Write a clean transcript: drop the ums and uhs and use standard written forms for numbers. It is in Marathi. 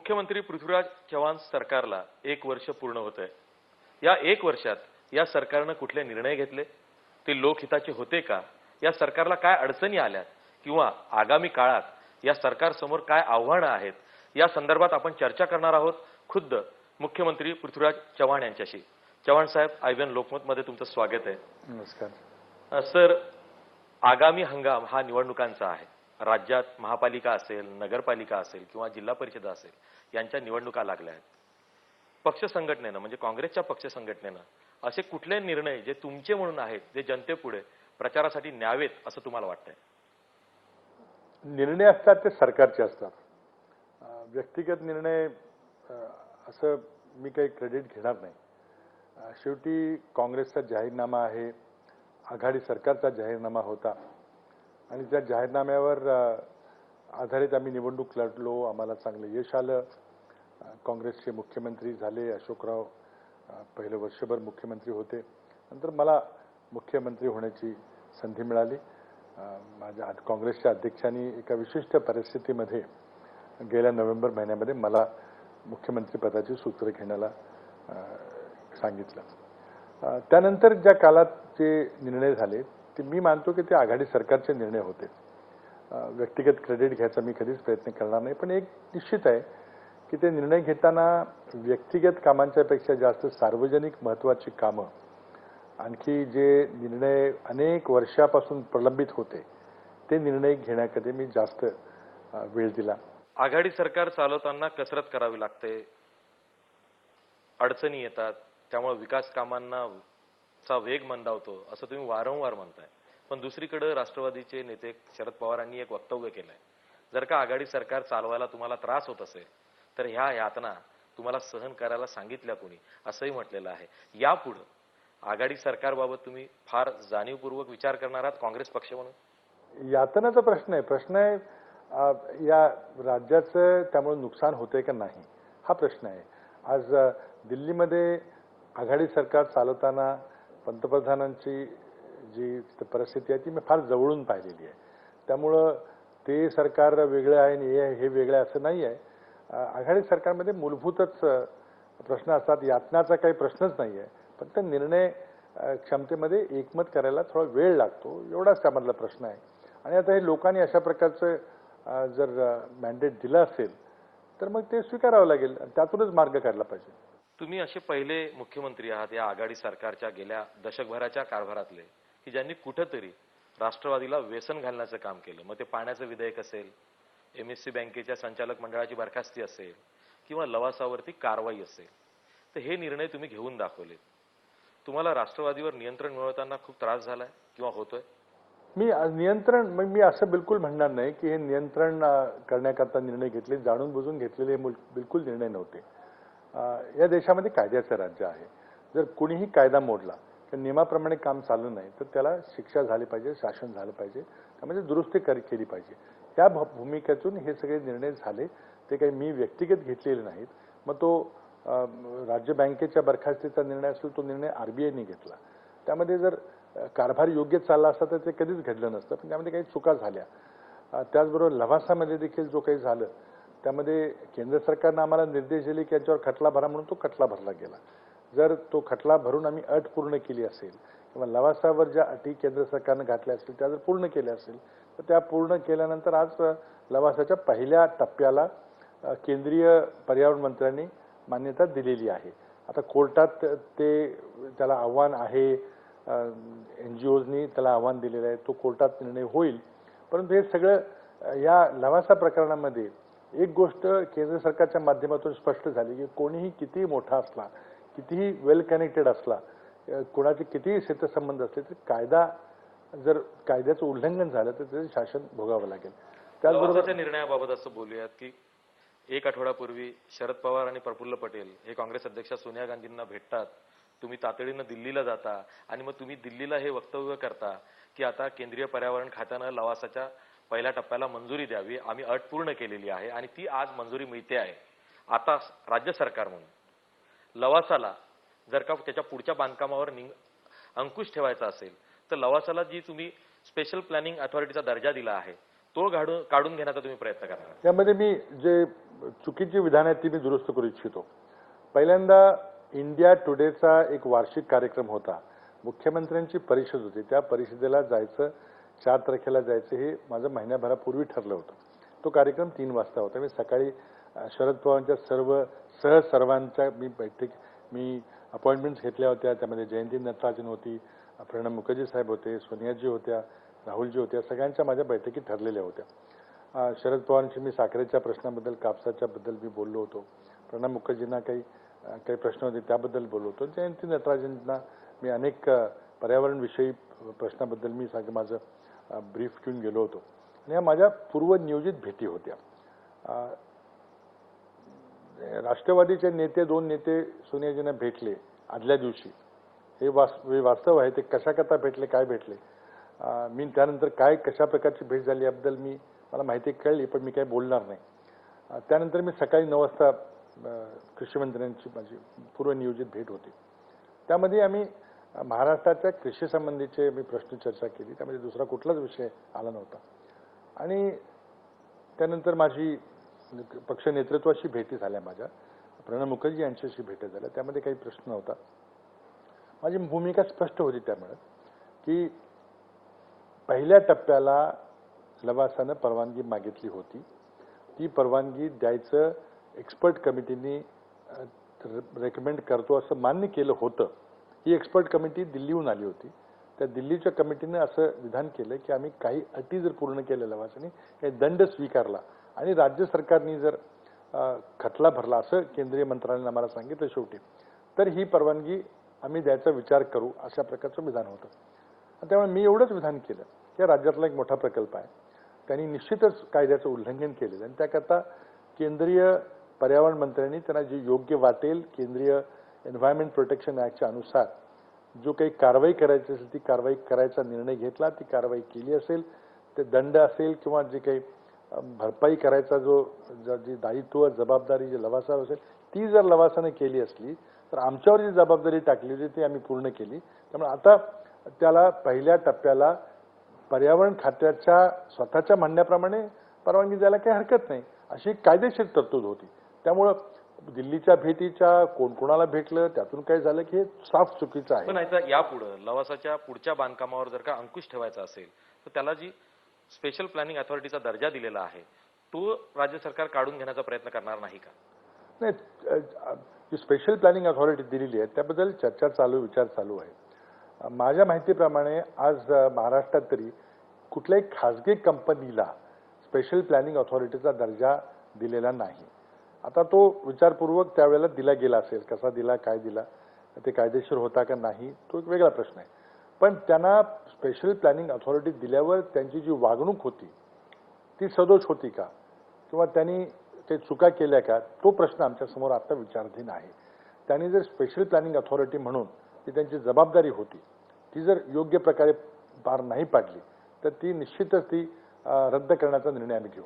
मुख्यमंत्री पृथ्वीराज चव्हाण सरकारला 1 वर्ष पूर्ण होत आहे। या 1 वर्षात या सरकारने कुठले निर्णय घेतले, ते लोकहिताचे होते का? या सरकारला काय अडचणी आल्या किंवा आगामी काळात या सरकार समोर काय आव्हाने आहेत, या संदर्भात आपण चर्चा करणार आहोत खुद्द मुख्यमंत्री पृथ्वीराज चव्हाण यांच्याशी। चव्हाण साहेब, आयव्हीएन लोकमत मध्ये तुमचं स्वागत आहे। नमस्कार सर, आगामी हंगाम हा निवडणुकांचा आहे। राज्यात महापालिका असेल, नगरपालिका असेल किंवा जिल्हा परिषद असेल, यांच्या निवडणुका लागल्या आहेत। पक्ष संघटनेने म्हणजे काँग्रेसच्या पक्ष संघटनेने असे कुठले निर्णय जे तुमचे म्हणून आहेत ते जनतेपुढे प्रचारासाठी न्यावेत असं तुम्हाला वाटतंय? निर्णय असतात ते सरकारचे असतात। व्यक्तिगत निर्णय असं मी काही क्रेडिट घेणार नाही। शेवटी काँग्रेसचा जाहीरनामा आहे, आघाडी सरकारचा जाहीरनामा होता आणि त्या जाहीरनाम्यावर आधारित आम्ही निवडणूक लढलो, आम्हाला चांगलं यश आलं। काँग्रेसचे मुख्यमंत्री झाले, अशोकराव पहिले वर्षभर मुख्यमंत्री होते, नंतर मला मुख्यमंत्री होण्याची संधी मिळाली। माझ्या काँग्रेसच्या अध्यक्षांनी एका विशिष्ट परिस्थितीमध्ये गेल्या नोव्हेंबर महिन्यामध्ये मला मुख्यमंत्री पदाची सूत्र घेण्याला सांगितलं। त्यानंतर ज्या काळात जे निर्णय झाले ते मी मानतो की ते आघाडी सरकारचे निर्णय होते। व्यक्तिगत क्रेडिट घ्यायचा मी कधीच प्रयत्न करणार नाही, पण एक निश्चित आहे की ते निर्णय घेताना व्यक्तिगत कामांच्या पेक्षा जास्त सार्वजनिक महत्त्वाची कामं, आणखी जे निर्णय अनेक वर्षापासून प्रलंबित होते ते निर्णय घेण्याकडे मी जास्त वेळ दिला। आघाडी सरकार चालवताना कसरत करावी लागते, अडचणी येतात, त्यामुळे विकास कामांना चा वेग मंदावतो असं तुम्ही वारंवार म्हणताय। पण दुसरीकडे राष्ट्रवादीचे नेते शरद पवारांनी एक वक्तव्य केलंय, जर का आघाडी सरकार चालवायला तुम्हाला त्रास होत असेल तर ह्या यातना तुम्हाला सहन करायला सांगितल्या कोणी, असंही म्हटलेलं आहे। यापुढे आघाडी सरकारबाबत तुम्ही फार जाणीवपूर्वक विचार करणार आहात काँग्रेस पक्ष म्हणून? यातनाचा प्रश्न आहे या राज्याचं त्यामुळे नुकसान होतंय का नाही हा प्रश्न आहे। आज दिल्लीमध्ये आघाडी सरकार चालवताना पंतप्रधानांची जी परिस्थिती आहे ती मी फार जवळून पाहिलेली आहे। त्यामुळं ते सरकार वेगळं आहे आणि हे वेगळं असं नाही आहे। आघाडी सरकारमध्ये मूलभूतच प्रश्न असतात, यातनाचा काही प्रश्नच नाही आहे, फक्त निर्णय क्षमतेमध्ये एकमत करायला थोडा वेळ लागतो, एवढाच त्यामधला प्रश्न आहे। आणि आता हे लोकांनी अशा प्रकारचं जर मॅन्डेट दिलं असेल तर मग ते स्वीकारावं लागेल, त्यातूनच मार्ग काढला पाहिजे। तुम्ही असे पहिले मुख्यमंत्री आहात या आघाडी सरकारच्या गेल्या दशकभराच्या कारभारातले की ज्यांनी कुठेतरी राष्ट्रवादीला व्यसन घालण्याचं काम केलं। मग ते पाण्याचं विधेयक असेल, एमएससी बँकेच्या संचालक मंडळाची बरखास्ती असेल किंवा लवासावरती कारवाई असेल, तर हे निर्णय तुम्ही घेऊन दाखवले। तुम्हाला राष्ट्रवादीवर नियंत्रण मिळवताना खूप त्रास झालाय किंवा होतोय? मी असं बिलकुल म्हणणार नाही की हे नियंत्रण करण्याकरता निर्णय घेतले, जाणून बुजून घेतलेले बिलकुल निर्णय नव्हते। या देशामध्ये कायद्याचं राज्य आहे। जर कुणीही कायदा मोडला तर नियमाप्रमाणे काम चाललं नाही तर त्याला शिक्षा झाली पाहिजे, शासन झालं पाहिजे, त्यामध्ये दुरुस्ती केली पाहिजे। त्या भूमिकेतून हे सगळे निर्णय झाले, ते काही मी व्यक्तिगत घेतलेले नाहीत। मग तो राज्य बँकेच्या बरखास्तीचा निर्णय असेल, तो निर्णय आरबीआयने घेतला। त्यामध्ये जर कारभार योग्य चालला असता तर ते कधीच घडलं नसतं, पण त्यामध्ये काही चुका झाल्या। त्याचबरोबर लवासामध्ये देखील जो काही झालं त्यामध्ये केंद्र सरकारनं आम्हाला निर्देश दिले की याच्यावर खटला भरा, म्हणून तो खटला भरला गेला। जर तो खटला भरून आम्ही अट पूर्ण केली असेल किंवा लवासावर ज्या अटी केंद्र सरकारनं घातल्या असतील त्या जर पूर्ण केल्या असेल तर त्या पूर्ण केल्यानंतर आज लवासाच्या पहिल्या टप्प्याला केंद्रीय पर्यावरण मंत्र्यांनी मान्यता दिलेली आहे। आता कोर्टात त्याला आव्हान आहे, NGOजनी त्याला आव्हान दिलेलं आहे, तो कोर्टात निर्णय होईल। परंतु हे सगळं या लवासा प्रकरणामध्ये एक गोष्ट केंद्र सरकारच्या माध्यमातून स्पष्ट झाली की कोणीही कितीही मोठा असला, कितीही वेल कनेक्टेड असला, कोणाचे कितीही हितसंबंध असले तर जर कायद्याचं उल्लंघन झालं तर त्याचे शासन भोगावं लागेल। त्याचबरोबर निर्णयाबाबत असं बोलूयात की 1 आठवड्यापूर्वी शरद पवार आणि प्रफुल्ल पटेल हे काँग्रेस अध्यक्ष सोनिया गांधींना भेटतात, तुम्ही तातडीनं दिल्लीला जाता आणि मग तुम्ही दिल्लीला हे वक्तव्य करता की आता केंद्रीय पर्यावरण खात्यानं लवासाच्या पहिल्या टप्प्याला मंजुरी द्यावी, आम्ही अट पूर्ण केलेली आहे आणि ती आज मंजुरी मिळते आहे। आता राज्य सरकार म्हणून लवासाला जर का त्याच्या पुढच्या बांधकामावर अंकुश ठेवायचा असेल तर लवासाला जी तुम्ही स्पेशल प्लॅनिंग अथॉरिटीचा दर्जा दिला आहे तो काढून घेण्याचा तुम्ही प्रयत्न करणार? त्यामध्ये मी जे चुकीची विधान आहेत ती मी दुरुस्त करू इच्छितो. पहिल्यांदा इंडिया टुडेचा एक वार्षिक कार्यक्रम होता. मुख्यमंत्र्यांची परिषद होती. त्या परिषदेला जायचं, 4 तारखेला जायचं हे माझं महिन्याभरापूर्वी ठरलं होतं. तो कार्यक्रम 3 वाजता होता. मी सकाळी शरद पवारांच्या सर्वांच्या मी अपॉइंटमेंट्स घेतल्या होत्या. त्यामध्ये जयंती नटराजन होती, प्रणब मुखर्जी साहेब होते, सोनियाजी होत्या, राहुलजी होत्या. सगळ्यांच्या माझ्या बैठकी ठरलेल्या होत्या. शरद पवारांशी मी साखरेच्या प्रश्नाबद्दल, कापसाच्या बद्दल मी बोललो होतो. प्रणब मुखर्जींना काही प्रश्न होते त्याबद्दल बोललो होतो. जयंती नटराजनना मी अनेक पर्यावरणविषयी प्रश्नाबद्दल मी माझं ब्रीफ घेऊन गेलो होतो. आणि ह्या माझ्या पूर्वनियोजित भेटी होत्या. राष्ट्रवादीचे नेते 2 नेते सोनियाजींना भेटले आदल्या दिवशी. हे वास्तव आहे. ते कशाकरता भेटले, काय भेटले, मी त्यानंतर कशा प्रकारची भेट झाली याबद्दल मला माहिती कळली, पण मी काही बोलणार नाही. त्यानंतर मी सकाळी 9 वाजता कृषी मंत्र्यांची माझी पूर्वनियोजित भेट होती. त्यामध्ये आम्ही महाराष्ट्राच्या कृषीसंबंधीचे मी प्रश्न चर्चा केली. त्यामध्ये दुसरा कुठलाच विषय आला नव्हता. आणि त्यानंतर माझी पक्ष नेतृत्वाशी भेटी झाल्या. माझ्या प्रणब मुखर्जी यांच्याशी भेटी झाल्या. त्यामध्ये काही प्रश्न नव्हता. माझी भूमिका स्पष्ट होती त्यामुळे की पहिल्या टप्प्याला लवासानं परवानगी मागितली होती. ती परवानगी द्यायचं एक्सपर्ट कमिटीने रेकमेंड करतो असं मान्य केलं होतं. ही एक्सपर्ट कमिटी दिल्लीहून आली होती. त्या दिल्लीच्या कमिटीने असं विधान केलं की आम्ही काही अटी जर पूर्ण केल्या लवासाने, काही दंड स्वीकारला आणि राज्य सरकारने जर खटला भरला असं केंद्रीय मंत्र्यांनी आम्हाला सांगितलं शेवटी, तर ही परवानगी आम्ही द्यायचा विचार करू, अशा प्रकारचं विधान होतं. त्यामुळे मी एवढंच विधान केलं की राज्यातला एक मोठा प्रकल्प आहे, त्यांनी निश्चितच कायद्याचं उल्लंघन केलेलं आणि त्याकरता केंद्रीय पर्यावरण मंत्र्यांनी त्यांना जे योग्य वाटेल केंद्रीय एन्व्हायरमेंट प्रोटेक्शन ॲक्टच्या अनुसार जो काही कारवाई करायची असेल ती कारवाई करायचा निर्णय घेतला. ती कारवाई केली असेल, ते दंड असेल किंवा जे काही भरपाई करायचा जी दायित्व जबाबदारी जी लवासा असेल ती जर लवासाने केली असली तर आमच्यावर जी जबाबदारी टाकली होती ती आम्ही पूर्ण केली. त्यामुळे आता त्याला पहिल्या टप्प्याला पर्यावरण खात्याच्या स्वतःच्या म्हणण्याप्रमाणे परवानगी द्यायला काही हरकत नाही, अशी कायदेशीर तरतूद होती. त्यामुळं दिल्लीच्या भेटीच्या कोणाला भेटलं त्यातून काय झालं की हे साफ चुकीचं आहे. पण याचा यापुढे लवासाच्या पुढच्या बांधकामावर जर का अंकुश ठेवायचा असेल तर त्याला जी स्पेशल प्लॅनिंग अथॉरिटीचा दर्जा दिलेला आहे तो राज्य सरकार काढून घेण्याचा प्रयत्न करणार नाही का? नाही, जी स्पेशल प्लॅनिंग अथॉरिटी दिलेली आहे त्याबद्दल विचार चालू आहे. माझ्या माहितीप्रमाणे आज महाराष्ट्रात तरी कुठल्याही खासगी कंपनीला स्पेशल प्लॅनिंग अथॉरिटीचा दर्जा दिलेला नाही. आता तो विचारपूर्वक त्यावेळेला दिला गेला असेल, कसा दिला, काय दिला, ते कायदेशीर होता का नाही तो एक वेगळा प्रश्न आहे. पण त्यांना स्पेशल प्लॅनिंग अथॉरिटी दिल्यावर त्यांची जी वागणूक होती ती सदोष होती का किंवा त्यांनी काही चुका केल्या का, तो प्रश्न आमच्यासमोर आता विचाराधीन आहे. त्यांनी जर स्पेशल प्लॅनिंग अथॉरिटी म्हणून ती त्यांची जबाबदारी होती ती जर योग्य प्रकारे पार नाही पाडली तर ती निश्चितच ती रद्द करण्याचा निर्णय आम्ही घेऊ.